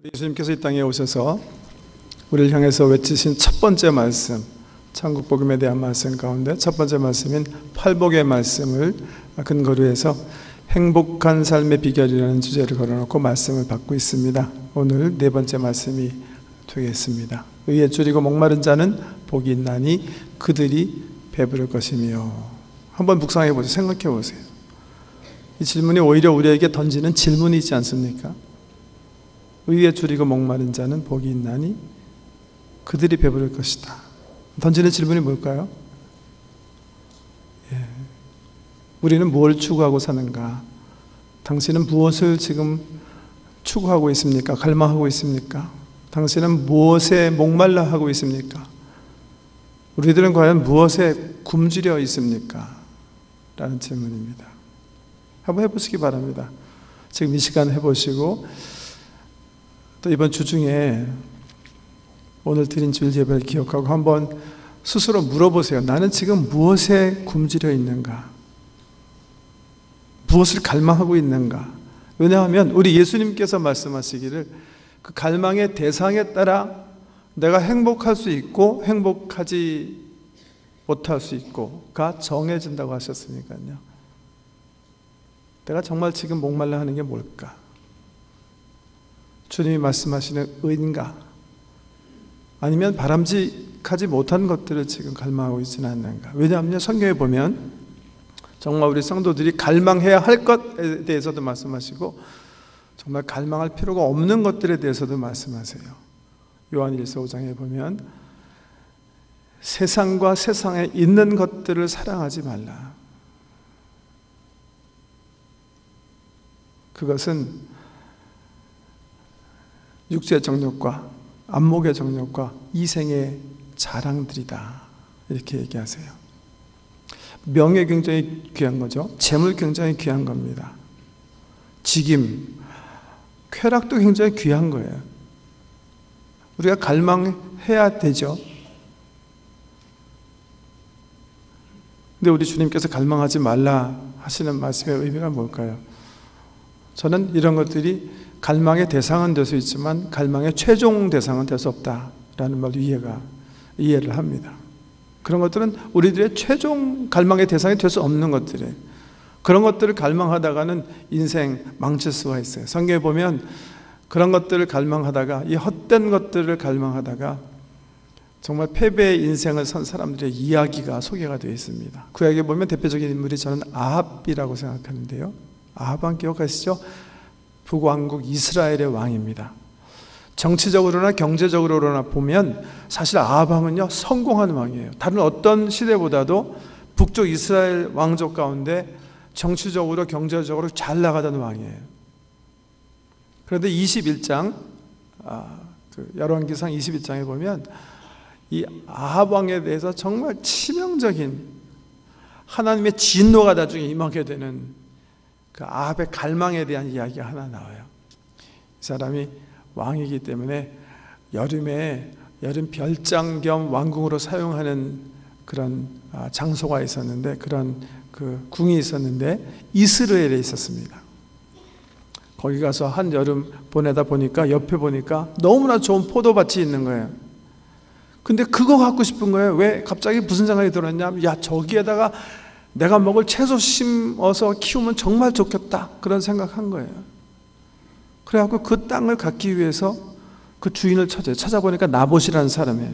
예수님께서 이 땅에 오셔서 우리를 향해서 외치신 첫 번째 말씀, 천국 복음에 대한 말씀 가운데 첫 번째 말씀인 팔복의 말씀을 근거로 해서 행복한 삶의 비결이라는 주제를 걸어놓고 말씀을 받고 있습니다. 오늘 네 번째 말씀이 되겠습니다. 의에 줄이고 목마른 자는 복이 있나니 그들이 배부를 것이며. 한번 묵상해 보세요. 생각해 보세요. 이 질문이 오히려 우리에게 던지는 질문이지 않습니까? 의에 줄이고 목마른 자는 복이 있나니 그들이 배부를 것이다. 던지는 질문이 뭘까요? 우리는 뭘 추구하고 사는가? 당신은 무엇을 지금 추구하고 있습니까? 갈망하고 있습니까? 당신은 무엇에 목말라 하고 있습니까? 우리들은 과연 무엇에 굶주려 있습니까? 라는 질문입니다. 한번 해보시기 바랍니다. 지금 이 시간 해보시고 또 이번 주 중에 오늘 드린 주일 예배를 기억하고 한번 스스로 물어보세요. 나는 지금 무엇에 굶주려 있는가? 무엇을 갈망하고 있는가? 왜냐하면 우리 예수님께서 말씀하시기를 그 갈망의 대상에 따라 내가 행복할 수 있고 행복하지 못할 수 있고가 정해진다고 하셨으니까요. 내가 정말 지금 목말라 하는 게 뭘까? 주님이 말씀하시는 의인가? 아니면 바람직하지 못한 것들을 지금 갈망하고 있지는 않는가? 왜냐하면 성경에 보면 정말 우리 성도들이 갈망해야 할 것에 대해서도 말씀하시고 정말 갈망할 필요가 없는 것들에 대해서도 말씀하세요. 요한일서 5장에 보면 세상과 세상에 있는 것들을 사랑하지 말라. 그것은 육체의 정욕과 안목의 정욕과 이생의 자랑들이다. 이렇게 얘기하세요. 명예 굉장히 귀한 거죠. 재물 굉장히 귀한 겁니다. 직임, 쾌락도 굉장히 귀한 거예요. 우리가 갈망해야 되죠. 근데 우리 주님께서 갈망하지 말라 하시는 말씀의 의미가 뭘까요? 저는 이런 것들이 갈망의 대상은 될 수 있지만 갈망의 최종 대상은 될 수 없다라는 말로 이해를 합니다. 그런 것들은 우리들의 최종 갈망의 대상이 될 수 없는 것들이에요. 그런 것들을 갈망하다가는 인생 망칠 수가 있어요. 성경에 보면 그런 것들을 갈망하다가 이 헛된 것들을 갈망하다가 정말 패배의 인생을 선 사람들의 이야기가 소개가 되어 있습니다. 구약에 보면 대표적인 인물이 저는 아합이라고 생각하는데요. 아합은 기억하시죠? 북왕국 이스라엘의 왕입니다. 정치적으로나 경제적으로나 보면 사실 아합 왕은요 성공한 왕이에요. 다른 어떤 시대보다도 북쪽 이스라엘 왕족 가운데 정치적으로 경제적으로 잘 나가던 왕이에요. 그런데 21장 열왕기상 21장에 보면 이 아합 왕에 대해서 정말 치명적인 하나님의 진노가 나중에 임하게 되는 그 아합의 갈망에 대한 이야기가 하나 나와요. 이 사람이 왕이기 때문에 여름에 여름 별장 겸 왕궁으로 사용하는 그런 장소가 있었는데 그런 그 궁이 있었는데 이스라엘에 있었습니다. 거기 가서 한 여름 보내다 보니까 옆에 보니까 너무나 좋은 포도밭이 있는 거예요. 근데 그거 갖고 싶은 거예요. 왜 갑자기 무슨 생각이 들었냐면 야 저기에다가 내가 먹을 채소 심어서 키우면 정말 좋겠다 그런 생각한 거예요. 그래갖고 그 땅을 갖기 위해서 그 주인을 찾아요. 찾아보니까 나봇이라는 사람이에요.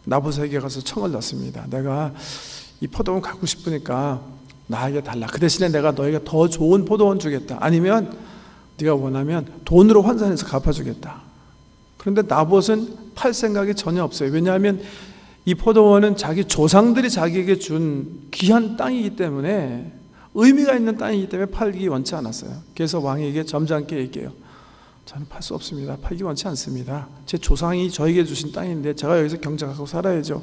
나봇에게 가서 청을 넣습니다. 내가 이 포도원 갖고 싶으니까 나에게 달라. 그 대신에 내가 너에게 더 좋은 포도원 주겠다. 아니면 네가 원하면 돈으로 환산해서 갚아주겠다. 그런데 나봇은 팔 생각이 전혀 없어요. 왜냐하면 이 포도원은 자기 조상들이 자기에게 준 귀한 땅이기 때문에 의미가 있는 땅이기 때문에 팔기 원치 않았어요. 그래서 왕에게 점잖게 얘기해요. 저는 팔 수 없습니다. 팔기 원치 않습니다. 제 조상이 저에게 주신 땅인데 제가 여기서 경작하고 살아야죠.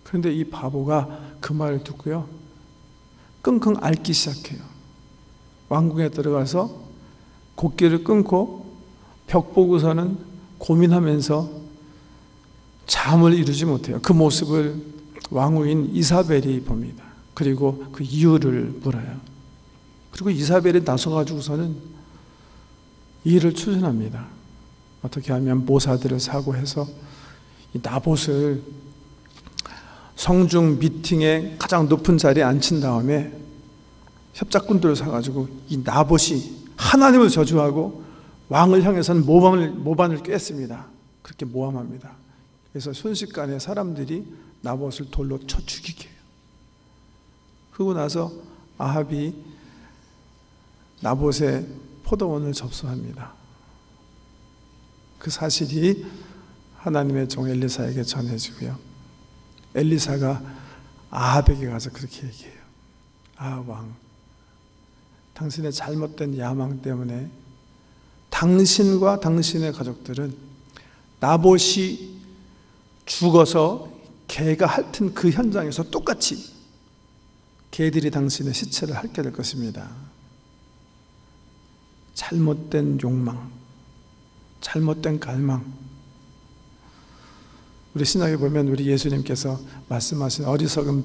그런데 이 바보가 그 말을 듣고요 끙끙 앓기 시작해요. 왕궁에 들어가서 곡기를 끊고 벽 보고서는 고민하면서 잠을 이루지 못해요. 그 모습을 왕후인 이사벨이 봅니다. 그리고 그 이유를 물어요. 그리고 이사벨이 나서가지고서는 이 일을 추진합니다. 어떻게 하면 모사들을 사고해서 이 나봇을 성중 미팅의 가장 높은 자리에 앉힌 다음에 협작꾼들을 사가지고 이 나봇이 하나님을 저주하고 왕을 향해서는 모반을 꿰습니다. 그렇게 모함합니다. 그래서 순식간에 사람들이 나봇을 돌로 쳐 죽이게 해요. 그러고 나서 아합이 나봇의 포도원을 접수합니다. 그 사실이 하나님의 종 엘리사에게 전해지고요. 엘리사가 아합에게 가서 그렇게 얘기해요. 아합 왕, 당신의 잘못된 야망 때문에 당신과 당신의 가족들은 나봇이 죽어서 개가 핥은 그 현장에서 똑같이 개들이 당신의 시체를 핥게 될 것입니다. 잘못된 욕망, 잘못된 갈망. 우리 신약에 보면 우리 예수님께서 말씀하신 어리석은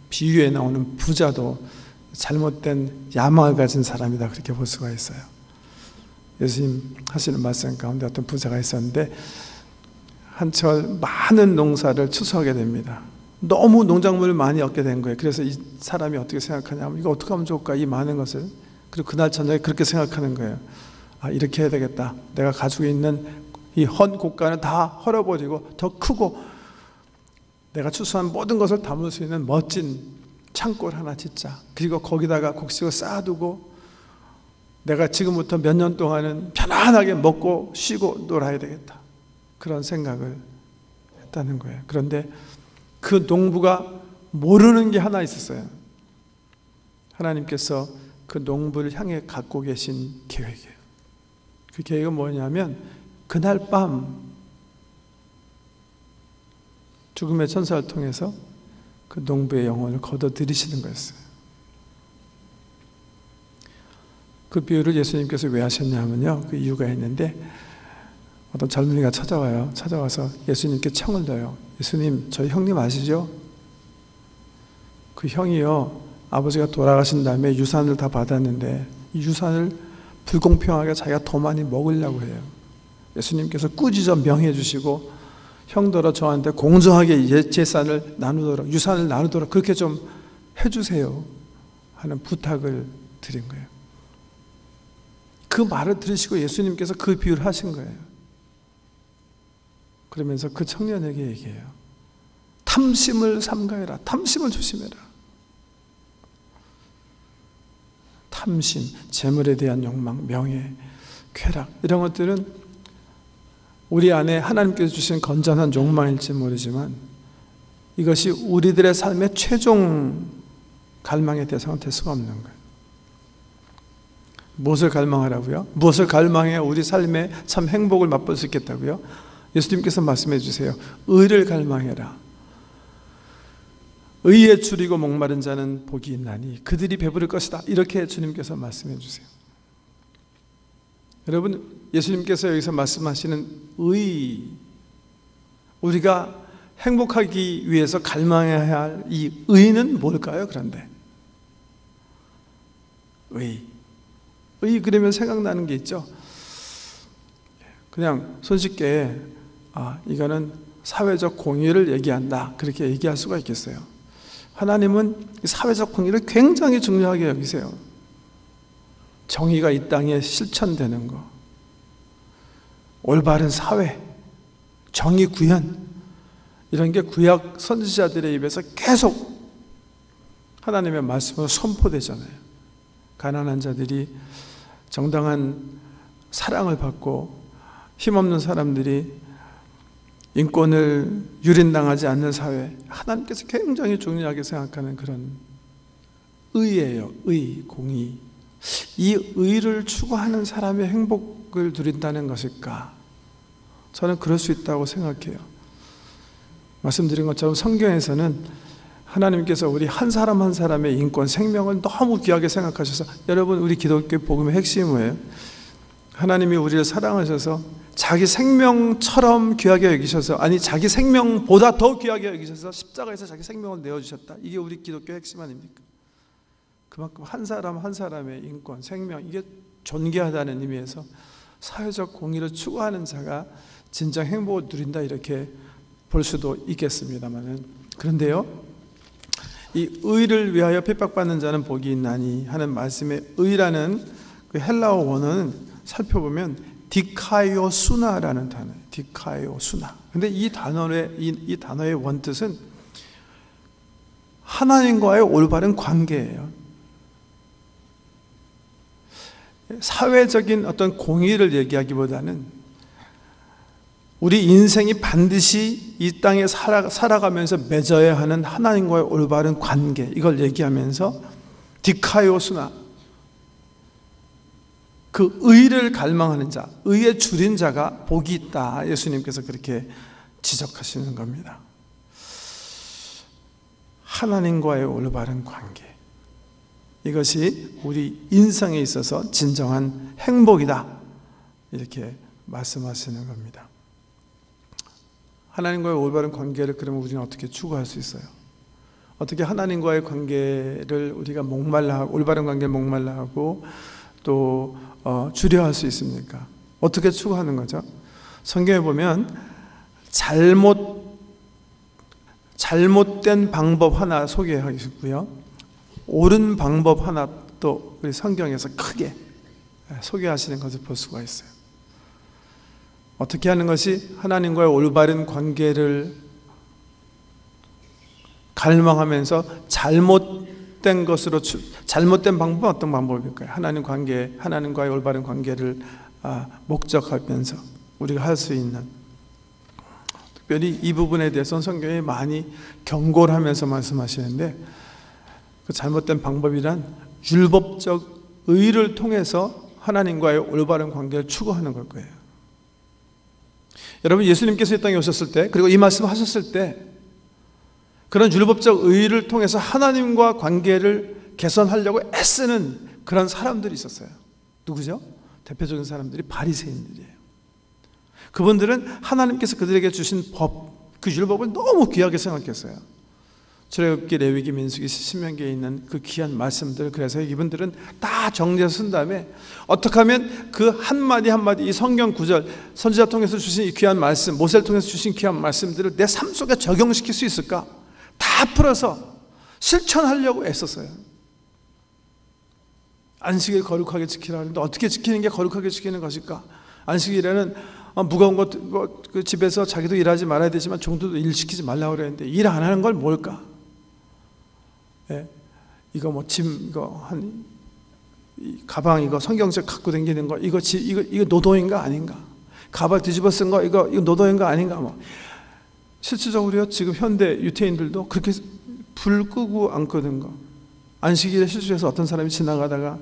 비유에 나오는 부자도 잘못된 야망을 가진 사람이다, 그렇게 볼 수가 있어요. 예수님 하시는 말씀 가운데 어떤 부자가 있었는데 한철 많은 농사를 추수하게 됩니다. 너무 농작물을 많이 얻게 된 거예요. 그래서 이 사람이 어떻게 생각하냐면 이거 어떻게 하면 좋을까, 이 많은 것을. 그리고 그날 저녁에 그렇게 생각하는 거예요. 아, 이렇게 해야 되겠다. 내가 가지고 있는 이 헌 곡간을 다 헐어버리고 더 크고 내가 추수한 모든 것을 담을 수 있는 멋진 창고를 하나 짓자. 그리고 거기다가 곡식을 쌓아두고 내가 지금부터 몇 년 동안은 편안하게 먹고 쉬고 놀아야 되겠다. 그런 생각을 했다는 거예요. 그런데 그 농부가 모르는 게 하나 있었어요. 하나님께서 그 농부를 향해 갖고 계신 계획이에요. 그 계획은 뭐냐면 그날 밤 죽음의 천사를 통해서 그 농부의 영혼을 거둬들이시는 거였어요. 그 비유를 예수님께서 왜 하셨냐면요, 그 이유가 있는데 어떤 젊은이가 찾아와요. 찾아와서 예수님께 청을 넣어요. 예수님, 저희 형님 아시죠? 그 형이요, 아버지가 돌아가신 다음에 유산을 다 받았는데 이 유산을 불공평하게 자기가 더 많이 먹으려고 해요. 예수님께서 꾸짖어 명해 주시고 형더러 저한테 공정하게 재산을 나누도록, 유산을 나누도록 그렇게 좀 해주세요 하는 부탁을 드린 거예요. 그 말을 들으시고 예수님께서 그 비유를 하신 거예요. 그러면서 그 청년에게 얘기해요. 탐심을 삼가해라. 탐심을 조심해라. 탐심, 재물에 대한 욕망, 명예, 쾌락, 이런 것들은 우리 안에 하나님께서 주신 건전한 욕망일지 모르지만 이것이 우리들의 삶의 최종 갈망의 대상은 될 수가 없는 거예요. 무엇을 갈망하라고요? 무엇을 갈망해야 우리 삶에 참 행복을 맛볼 수 있겠다고요? 예수님께서 말씀해 주세요. 의를 갈망해라. 의에 줄이고 목마른 자는 복이 있나니 그들이 배부를 것이다. 이렇게 주님께서 말씀해 주세요. 여러분, 예수님께서 여기서 말씀하시는 의, 우리가 행복하기 위해서 갈망해야 할 이 의는 뭘까요? 그런데 의 그러면 생각나는 게 있죠. 그냥 손쉽게 이거는 사회적 공의를 얘기한다, 그렇게 얘기할 수가 있겠어요. 하나님은 사회적 공의를 굉장히 중요하게 여기세요. 정의가 이 땅에 실천되는 거, 올바른 사회, 정의 구현, 이런 게 구약 선지자들의 입에서 계속 하나님의 말씀으로 선포되잖아요. 가난한 자들이 정당한 사랑을 받고 힘없는 사람들이 인권을 유린당하지 않는 사회, 하나님께서 굉장히 중요하게 생각하는 그런 의예요. 의, 공의. 이 의를 추구하는 사람의 행복을 누린다는 것일까? 저는 그럴 수 있다고 생각해요. 말씀드린 것처럼 성경에서는 하나님께서 우리 한 사람 한 사람의 인권, 생명을 너무 귀하게 생각하셔서, 여러분, 우리 기독교 복음의 핵심이 뭐예요? 하나님이 우리를 사랑하셔서 자기 생명처럼 귀하게 여기셔서, 아니 자기 생명보다 더 귀하게 여기셔서 십자가에서 자기 생명을 내어주셨다. 이게 우리 기독교 핵심 아닙니까? 그만큼 한 사람 한 사람의 인권, 생명, 이게 존귀하다는 의미에서 사회적 공의를 추구하는 자가 진정 행복을 누린다, 이렇게 볼 수도 있겠습니다만은, 그런데요, 이 의를 위하여 핍박받는 자는 복이 있나니 하는 말씀의 의라는 그 헬라어 원어는 살펴보면 디카이오수나라는 단어예요. 디카이오수나. 근데 이 단어의 원뜻은 하나님과의 올바른 관계예요. 사회적인 어떤 공의를 얘기하기보다는 우리 인생이 반드시 이 땅에 살아가면서 맺어야 하는 하나님과의 올바른 관계, 이걸 얘기하면서 디카이오스나, 그 의를 갈망하는 자, 의에 줄인 자가 복이 있다, 예수님께서 그렇게 지적하시는 겁니다. 하나님과의 올바른 관계, 이것이 우리 인생에 있어서 진정한 행복이다, 이렇게 말씀하시는 겁니다. 하나님과의 올바른 관계를 그러면 우리는 어떻게 추구할 수 있어요? 어떻게 하나님과의 관계를 우리가 올바른 관계를 목말라 하고 또 주려할 수 있습니까? 어떻게 추구하는 거죠? 성경에 보면 잘못된 방법 하나 소개하고요, 옳은 방법 하나 또 우리 성경에서 크게 소개하시는 것을 볼 수가 있어요. 어떻게 하는 것이 하나님과의 올바른 관계를 갈망하면서 잘못된 방법은 어떤 방법일까요? 하나님과의 올바른 관계를 목적하면서 우리가 할 수 있는, 특별히 이 부분에 대해서는 성경에 많이 경고를 하면서 말씀하시는데, 그 잘못된 방법이란 율법적 의를 통해서 하나님과의 올바른 관계를 추구하는 걸 거예요. 여러분, 예수님께서 이 땅에 오셨을 때, 그리고 이 말씀을 하셨을 때, 그런 율법적 의를 통해서 하나님과 관계를 개선하려고 애쓰는 그런 사람들이 있었어요. 누구죠? 대표적인 사람들이 바리새인들이에요. 그분들은 하나님께서 그들에게 주신 법, 그 율법을 너무 귀하게 생각했어요. 출애굽기, 레위기, 민수기, 신명기에 있는 그 귀한 말씀들, 그래서 이분들은 다 정리해서 쓴 다음에 어떻게 하면 그 한마디 한마디, 이 성경 구절, 선지자 통해서 주신 이 귀한 말씀, 모세를 통해서 주신 귀한 말씀들을 내 삶 속에 적용시킬 수 있을까? 다 풀어서 실천하려고 애썼어요. 안식일 거룩하게 지키라 하는데 어떻게 지키는 게 거룩하게 지키는 것일까? 안식일에는 무거운 것 그 집에서 자기도 일하지 말아야 되지만 종들도 일 시키지 말라고 그랬는데 일 안 하는 걸 뭘까? 예? 이거 뭐 짐 이거 가방 이거 성경책 갖고 다니는 거 이거 노동인가 아닌가? 가발 뒤집어 쓴 거 이거 노동인가 아닌가? 뭐 실질적으로요, 지금 현대 유태인들도 그렇게 불 끄고 안 끄는 거. 안식일에 실수해서 어떤 사람이 지나가다가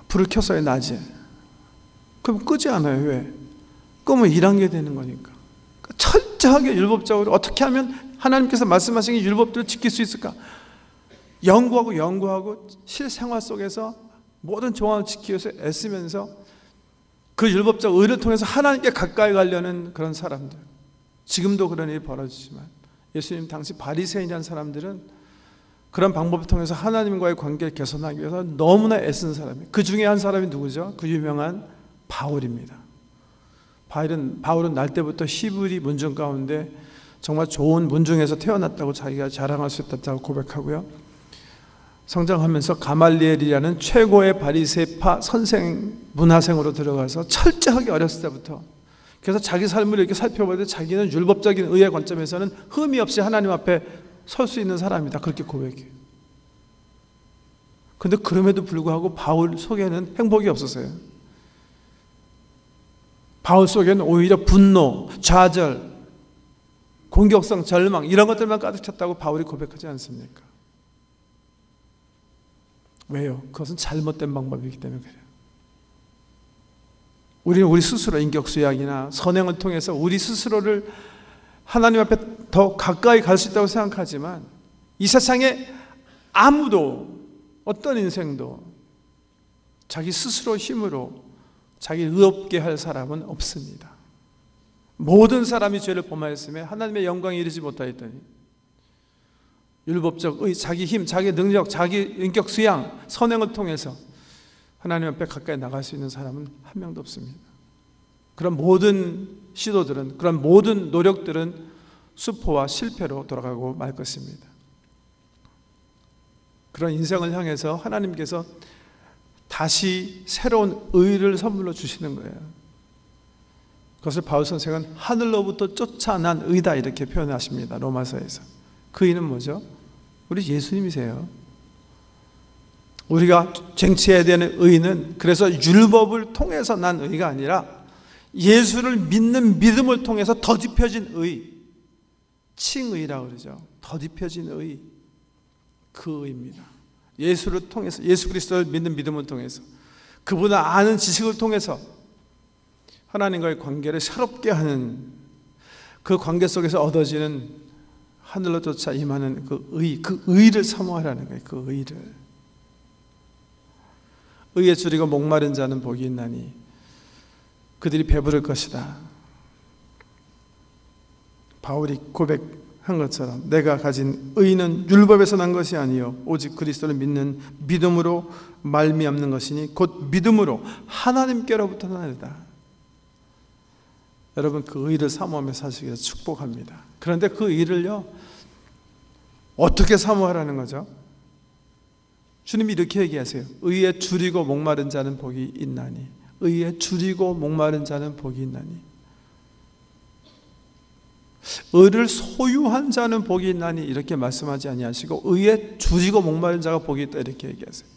불을 켰어요, 낮에. 그럼 끄지 않아요. 왜? 끄면 일한 게 되는 거니까. 철저하게 율법적으로 어떻게 하면 하나님께서 말씀하신 이 율법들을 지킬 수 있을까? 연구하고 실생활 속에서 모든 조항을 지키기 위해서 애쓰면서 그 율법적 의를 통해서 하나님께 가까이 가려는 그런 사람들, 지금도 그런 일이 벌어지지만 예수님 당시 바리새인이라는 사람들은 그런 방법을 통해서 하나님과의 관계를 개선하기 위해서 너무나 애쓴 사람이에요. 그 중에 한 사람이 누구죠? 그 유명한 바울입니다. 바울은 날 때부터 히브리 문중 가운데 정말 좋은 문중에서 태어났다고 자기가 자랑할 수 있다고 고백하고요, 성장하면서 가말리엘이라는 최고의 바리새파 선생 문화생으로 들어가서 철저하게 어렸을 때부터, 그래서 자기 삶을 이렇게 살펴볼 때 자기는 율법적인 의의 관점에서는 흠이 없이 하나님 앞에 설 수 있는 사람이다, 그렇게 고백해요. 그런데 그럼에도 불구하고 바울 속에는 행복이 없었어요. 바울 속에는 오히려 분노, 좌절, 공격성, 절망 이런 것들만 가득 찼다고 바울이 고백하지 않습니까? 왜요? 그것은 잘못된 방법이기 때문에 그래요. 우리는 우리 스스로 인격수양이나 선행을 통해서 우리 스스로를 하나님 앞에 더 가까이 갈 수 있다고 생각하지만 이 세상에 아무도, 어떤 인생도 자기 스스로 힘으로 자기를 의롭게 할 사람은 없습니다. 모든 사람이 죄를 범하였으며 하나님의 영광에 이르지 못하였더니, 율법적 의, 자기 힘, 자기 능력, 자기 인격 수양, 선행을 통해서 하나님 앞에 가까이 나갈 수 있는 사람은 한 명도 없습니다. 그런 모든 시도들은, 그런 모든 노력들은 수포와 실패로 돌아가고 말 것입니다. 그런 인생을 향해서 하나님께서 다시 새로운 의를 선물로 주시는 거예요. 그것을 바울 선생은 하늘로부터 쫓아난 의다 이렇게 표현하십니다. 로마서에서. 그 의는 뭐죠? 우리 예수님이세요. 우리가 쟁취해야 되는 의는 그래서 율법을 통해서 난 의가 아니라 예수를 믿는 믿음을 통해서 더딥혀진 의, 칭의라고 그러죠. 더딥혀진 의, 그 의입니다. 예수를 통해서, 예수 그리스도를 믿는 믿음을 통해서, 그분을 아는 지식을 통해서 하나님과의 관계를 새롭게 하는 그 관계 속에서 얻어지는 하늘로 쫓아 임하는 그 의를 사모하라는 거예요. 그 의를. 의에 줄이고 목마른 자는 복이 있나니 그들이 배부를 것이다. 바울이 고백한 것처럼 내가 가진 의는 율법에서 난 것이 아니요 오직 그리스도를 믿는 믿음으로 말미암는 것이니 곧 믿음으로 하나님께로부터 나느니라. 여러분, 그 의를 사모하며 사시기를 축복합니다. 그런데 그 의를요, 어떻게 사모하라는 거죠? 주님이 이렇게 얘기하세요. 의에 줄이고 목마른 자는 복이 있나니. 의에 줄이고 목마른 자는 복이 있나니. 의를 소유한 자는 복이 있나니 이렇게 말씀하지 아니하시고 의에 줄이고 목마른 자가 복이 있다 이렇게 얘기하세요.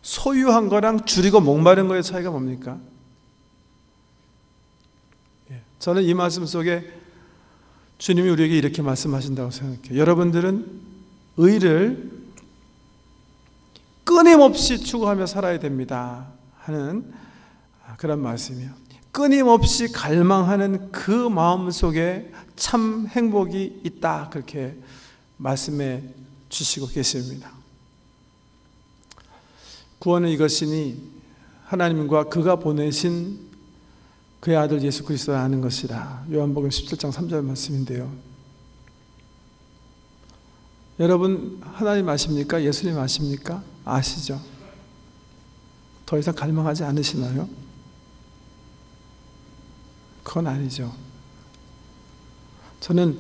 소유한 거랑 줄이고 목마른 거의 차이가 뭡니까? 저는 이 말씀 속에 주님이 우리에게 이렇게 말씀하신다고 생각해요. 여러분들은 의를 끊임없이 추구하며 살아야 됩니다 하는 그런 말씀이에요. 끊임없이 갈망하는 그 마음 속에 참 행복이 있다 그렇게 말씀해 주시고 계십니다. 구원은 이것이니 하나님과 그가 보내신 그의 아들 예수 그리스도를 아는 것이라. 요한복음 17장 3절 말씀인데요. 여러분 하나님 아십니까? 예수님 아십니까? 아시죠? 더 이상 갈망하지 않으시나요? 그건 아니죠. 저는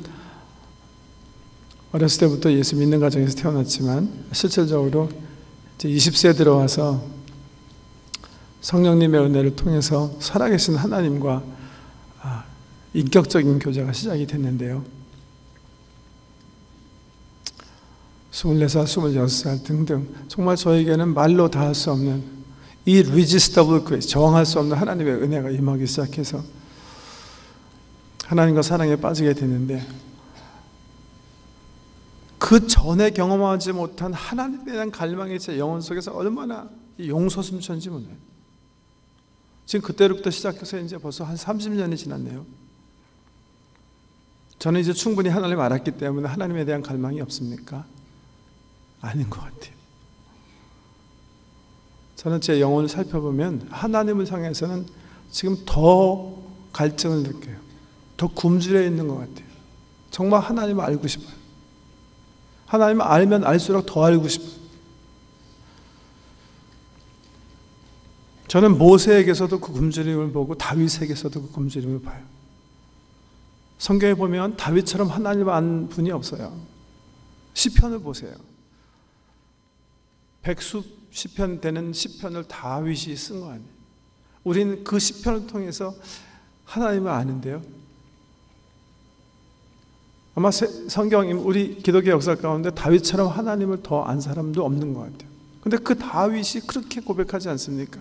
어렸을 때부터 예수 믿는 가정에서 태어났지만 실질적으로 이제 20세에 들어와서 성령님의 은혜를 통해서 살아계신 하나님과 인격적인 교제가 시작이 됐는데요. 24살, 26살 등등 정말 저에게는 말로 다 할 수 없는 irresistible grace, 저항할 수 없는 하나님의 은혜가 임하기 시작해서 하나님과 사랑에 빠지게 됐는데 그 전에 경험하지 못한 하나님에 대한 갈망이 제 영혼 속에서 얼마나 용솟음쳤는지 몰라요. 지금 그때로부터 시작해서 이제 벌써 한 30년이 지났네요. 저는 이제 충분히 하나님을 알았기 때문에 하나님에 대한 갈망이 없습니까? 아닌 것 같아요. 저는 제 영혼을 살펴보면 하나님을 향해서는 지금 더 갈증을 느껴요. 더 굶주려 있는 것 같아요. 정말 하나님을 알고 싶어요. 하나님을 알면 알수록 더 알고 싶어요. 저는 모세에게서도 그 굶주림을 보고 다윗에게서도 그 굶주림을 봐요. 성경에 보면 다윗처럼 하나님을 안 분이 없어요. 시편을 보세요. 백수 시편 되는 시편을 다윗이 쓴 거 아니에요. 우리는 그 시편을 통해서 하나님을 아는데요. 아마 성경 우리 기독교 역사 가운데 다윗처럼 하나님을 더 안 사람도 없는 것 같아요. 근데 그 다윗이 그렇게 고백하지 않습니까?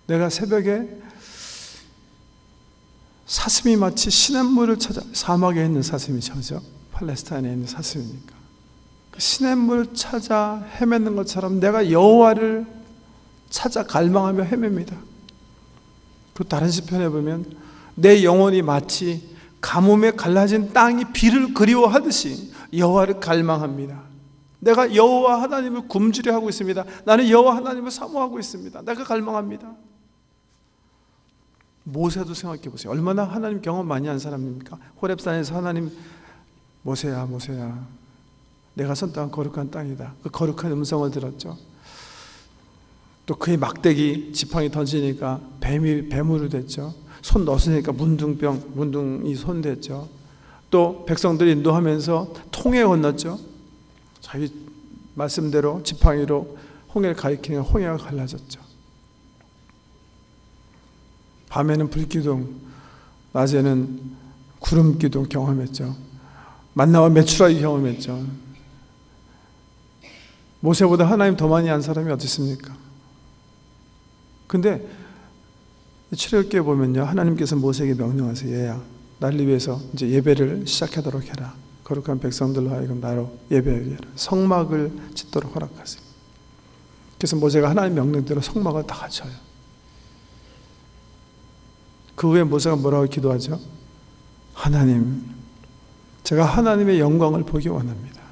내가 새벽에 사슴이 마치 시냇물을 찾아, 사막에 있는 사슴이죠. 팔레스타인에 있는 사슴이니까. 그 시냇물을 찾아 헤매는 것처럼 내가 여호와를 찾아 갈망하며 헤맵니다. 그 다른 시편에 보면 내 영혼이 마치 가뭄에 갈라진 땅이 비를 그리워하듯이 여호와를 갈망합니다. 내가 여호와 하나님을 굶주려 하고 있습니다. 나는 여호와 하나님을 사모하고 있습니다. 내가 갈망합니다. 모세도 생각해 보세요. 얼마나 하나님 경험 많이 한 사람입니까? 호렙산에서 하나님, 모세야 모세야 내가 선 땅은 거룩한 땅이다. 그 거룩한 음성을 들었죠. 또 그의 막대기 지팡이 던지니까 뱀이 뱀으로 됐죠. 손 넣으니까 문둥이 손 됐죠. 또 백성들이 인도하면서 통에 건넜죠. 자기 말씀대로 지팡이로 홍해를 가리키니까 홍해가 갈라졌죠. 밤에는 불기둥, 낮에는 구름기둥 경험했죠. 만나와 메추라기 경험했죠. 모세보다 하나님 더 많이 안 사람이 어디 있습니까? 근데 출애굽기에 보면요, 하나님께서 모세에게 명령하세요. 얘야, 나를 위해서 이제 예배를 시작하도록 해라. 거룩한 백성들로 하여금 나로 예배하게 해라. 성막을 짓도록 허락하세요. 그래서 모세가 하나님 명령대로 성막을 다 쳐요. 그 후에 모세가 뭐라고 기도하죠? 하나님, 제가 하나님의 영광을 보기 원합니다.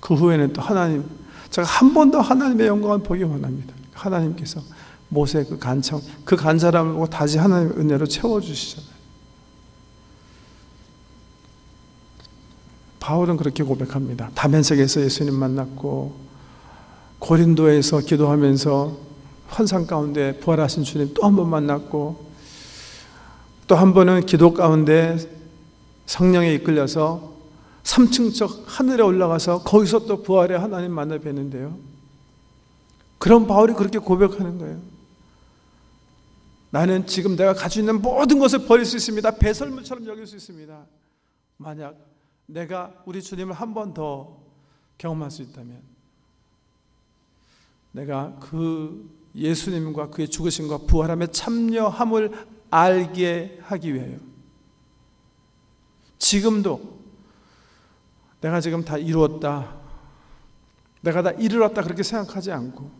그 후에는 또 하나님, 제가 한 번 더 하나님의 영광을 보기 원합니다. 하나님께서 모세의 그 간청, 그 간절함을 보고 다시 하나님의 은혜로 채워주시잖아요. 바울은 그렇게 고백합니다. 다메섹에서 예수님 만났고, 고린도에서 기도하면서 환상 가운데 부활하신 주님 또 한 번 만났고, 또 한 번은 기도 가운데 성령에 이끌려서 3층적 하늘에 올라가서 거기서 또 부활의 하나님 만나 뵀는데요. 그런 바울이 그렇게 고백하는 거예요. 나는 지금 내가 가지고 있는 모든 것을 버릴 수 있습니다. 배설물처럼 여길 수 있습니다. 만약 내가 우리 주님을 한 번 더 경험할 수 있다면, 내가 그 예수님과 그의 죽으심과 부활함에 참여함을 알게 하기 위하여 지금도 내가 지금 다 이루었다, 내가 다 이르렀다 그렇게 생각하지 않고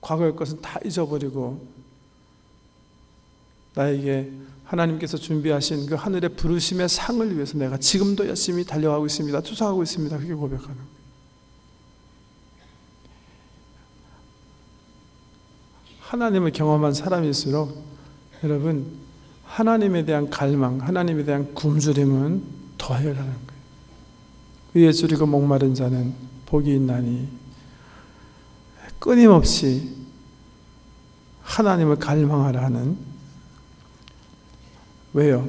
과거의 것은 다 잊어버리고 나에게 하나님께서 준비하신 그 하늘의 부르심의 상을 위해서 내가 지금도 열심히 달려가고 있습니다. 투사하고 있습니다. 그렇게 고백하는 거예요. 하나님을 경험한 사람일수록 여러분, 하나님에 대한 갈망, 하나님에 대한 굶주림은 더해가는 거예요. 의에 줄이고 목마른 자는 복이 있나니, 끊임없이 하나님을 갈망하라 하는. 왜요?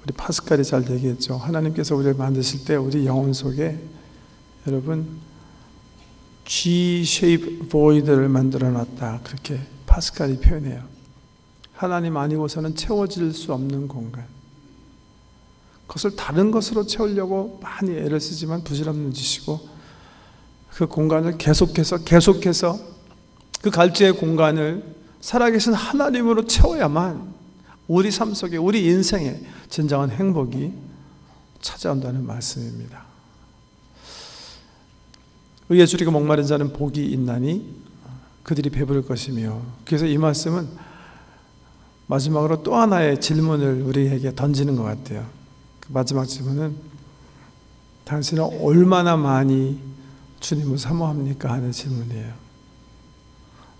우리 파스칼이 잘 얘기했죠. 하나님께서 우리를 만드실 때 우리 영혼 속에 여러분 G-shape void를 만들어 놨다, 그렇게 파스칼이 표현해요. 하나님 아니고서는 채워질 수 없는 공간. 그것을 다른 것으로 채우려고 많이 애를 쓰지만 부질없는 짓이고, 그 공간을 계속해서 그 갈증의 공간을 살아계신 하나님으로 채워야만 우리 삶 속에, 우리 인생에 진정한 행복이 찾아온다는 말씀입니다. 의에 줄이고 목마른 자는 복이 있나니 그들이 배부를 것이며. 그래서 이 말씀은 마지막으로 또 하나의 질문을 우리에게 던지는 것 같아요. 그 마지막 질문은 당신은 얼마나 많이 주님을 사모합니까? 하는 질문이에요.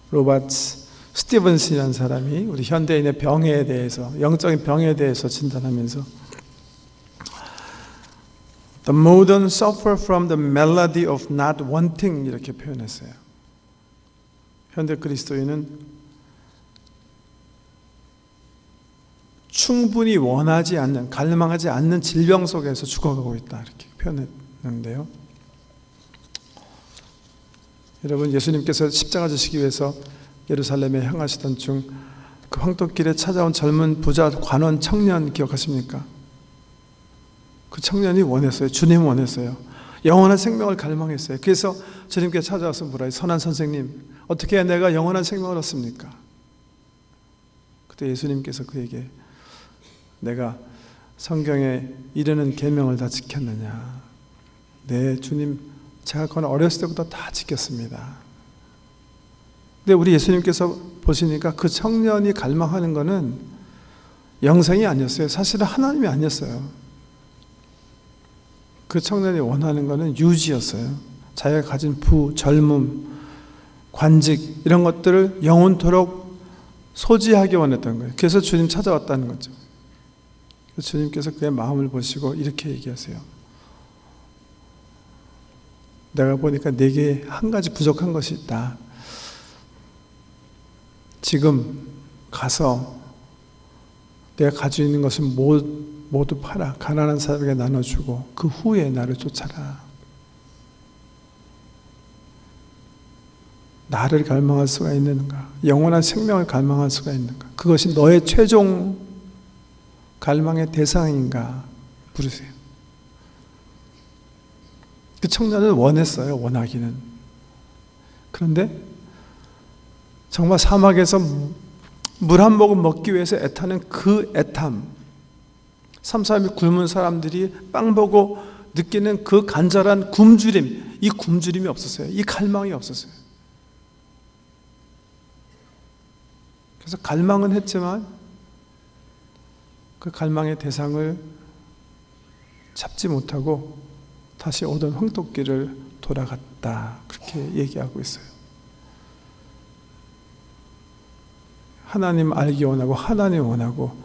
로버트 스티븐슨이라는 사람이 우리 현대인의 병에 대해서, 영적인 병에 대해서 진단하면서 The modern suffer from the malady of not wanting, 이렇게 표현했어요. 현대 그리스도인은 충분히 원하지 않는, 갈망하지 않는 질병 속에서 죽어가고 있다, 이렇게 표현했는데요. 여러분, 예수님께서 십자가 지시기 위해서 예루살렘에 향하시던 중 그 황토길에 찾아온 젊은 부자 관원 청년 기억하십니까? 그 청년이 원했어요. 주님 원했어요. 영원한 생명을 갈망했어요. 그래서 주님께 찾아와서 물어요. 선한 선생님, 어떻게 해야 내가 영원한 생명을 얻습니까? 그때 예수님께서 그에게 내가 성경에 이르는 계명을 다 지켰느냐? 네, 주님, 제가 그건 어렸을 때부터 다 지켰습니다. 근데 우리 예수님께서 보시니까 그 청년이 갈망하는 거는 영생이 아니었어요. 사실은 하나님이 아니었어요. 그 청년이 원하는 거는 유지였어요. 자기가 가진 부, 젊음, 관직 이런 것들을 영원토록 소지하기 원했던 거예요. 그래서 주님 찾아왔다는 거죠. 주님께서 그의 마음을 보시고 이렇게 얘기하세요. 내가 보니까 내게 한 가지 부족한 것이 있다. 지금 가서 내가 가지고 있는 것을 모두 팔아 가난한 사람에게 나눠주고 그 후에 나를 쫓아라. 나를 갈망할 수가 있는가? 영원한 생명을 갈망할 수가 있는가? 그것이 너의 최종 갈망의 대상인가? 부르세요. 그 청년은 원했어요. 원하기는. 그런데 정말 사막에서 물 한 모금 먹기 위해서 애타는 그 애탐, 3-4일이 굶은 사람들이 빵 보고 느끼는 그 간절한 굶주림, 이 굶주림이 없었어요. 이 갈망이 없었어요. 그래서 갈망은 했지만 그 갈망의 대상을 잡지 못하고 다시 오던 황토길을 돌아갔다. 그렇게 얘기하고 있어요. 하나님 알기 원하고 하나님 원하고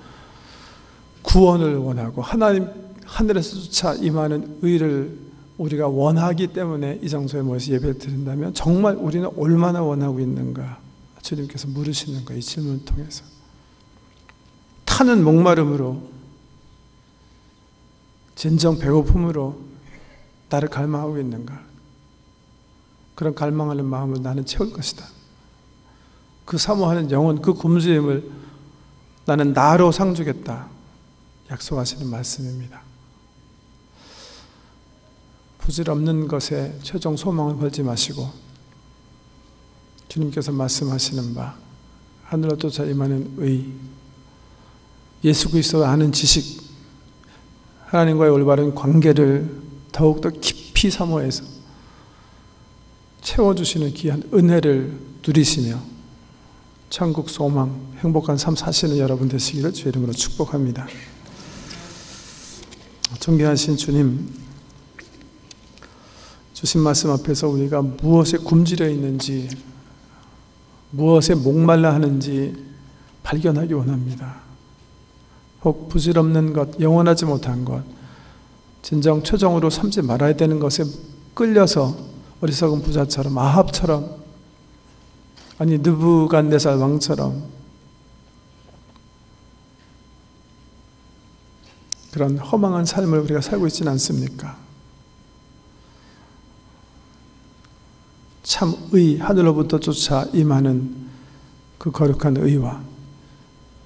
구원을 원하고 하나님 하늘에서조차 임하는 의를 우리가 원하기 때문에 이 장소에 모여서 예배를 드린다면 정말 우리는 얼마나 원하고 있는가 주님께서 물으시는 거예요. 이 질문을 통해서. 타는 목마름으로 진정 배고픔으로 나를 갈망하고 있는가? 그런 갈망하는 마음을 나는 채울 것이다. 그 사모하는 영혼, 그 굶주림을 나는 나로 상주겠다. 약속하시는 말씀입니다. 부질없는 것에 최종 소망을 걸지 마시고 주님께서 말씀하시는 바 하늘로 쫓아 임하는 의, 예수 그리스도를 아는 지식, 하나님과의 올바른 관계를 더욱더 깊이 사모해서 채워주시는 귀한 은혜를 누리시며 천국 소망, 행복한 삶 사시는 여러분 되시기를 주의 이름으로 축복합니다. 존귀하신 주님, 주신 말씀 앞에서 우리가 무엇에 굶주려 있는지, 무엇에 목말라 하는지 발견하기 원합니다. 혹 부질없는 것, 영원하지 못한 것, 진정 최종으로 삼지 말아야 되는 것에 끌려서 어리석은 부자처럼, 아합처럼, 아니 느부갓네살 왕처럼 그런 허망한 삶을 우리가 살고 있지는 않습니까? 참 의, 하늘로부터 쫓아 임하는 그 거룩한 의와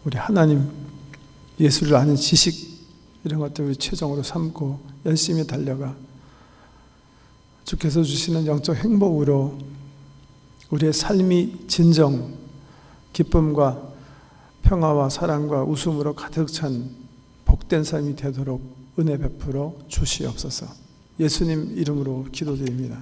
우리 하나님, 예수를 아는 지식, 이런 것들을 최종으로 삼고 열심히 달려가 주께서 주시는 영적 행복으로 우리의 삶이 진정 기쁨과 평화와 사랑과 웃음으로 가득 찬 복된 삶이 되도록 은혜 베풀어 주시옵소서. 예수님 이름으로 기도드립니다.